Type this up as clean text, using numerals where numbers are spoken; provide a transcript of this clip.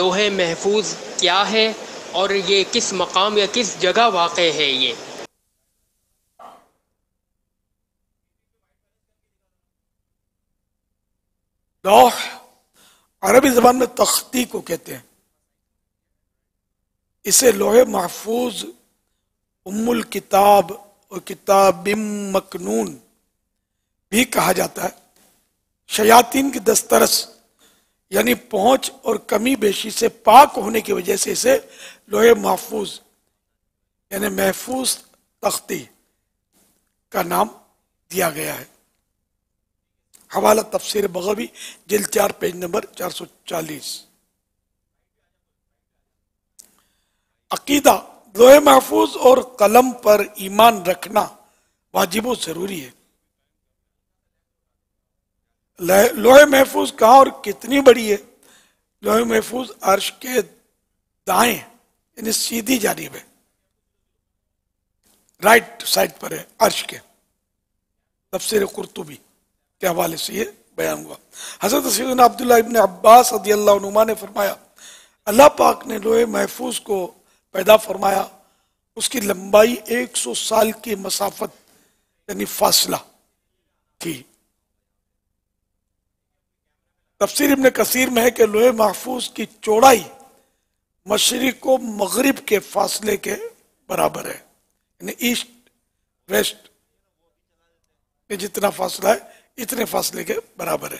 لوح محفوظ کیا ہے اور یہ کس مقام یا کس جگہ واقع ہے؟ یہ لوح عربی زبان میں تختی کو کہتے ہیں. اسے لوح محفوظ، ام الکتاب اور کتاب مکنون بھی کہا جاتا ہے. شیاطین کی دسترس یعنی پہنچ اور کمی بیشی سے پاک ہونے کی وجہ سے اسے لوح محفوظ یعنی محفوظ تختی کا نام دیا گیا ہے. حوالہ تفسیر بغوی جلد 4 پیج نمبر 440. عقیدہ: لوح محفوظ اور قلم پر ایمان رکھنا واجب و ضروری ہے. لوح محفوظ کہاں اور کتنی بڑی ہے؟ لوح محفوظ عرش کے دائیں یعنی سیدھی جانب ہے، رائٹ سائڈ پر ہے عرش کے. تفسیر قرطبی کے حوالے سے یہ بیان ہوا. حضرت سیدنا عبداللہ ابن عباس رضی اللہ عنہما نے فرمایا اللہ پاک نے لوح محفوظ کو پیدا فرمایا، اس کی لمبائی 100 سال کی مسافت یعنی فاصلہ تھی. تفسیر ابن کثیر میں ہے کہ لوح محفوظ کی چوڑائی مشرق و مغرب کے فاصلے کے برابر ہے، یعنی ایسٹ ویسٹ میں جتنا فاصلہ ہے اتنے فاصلے کے برابر ہے.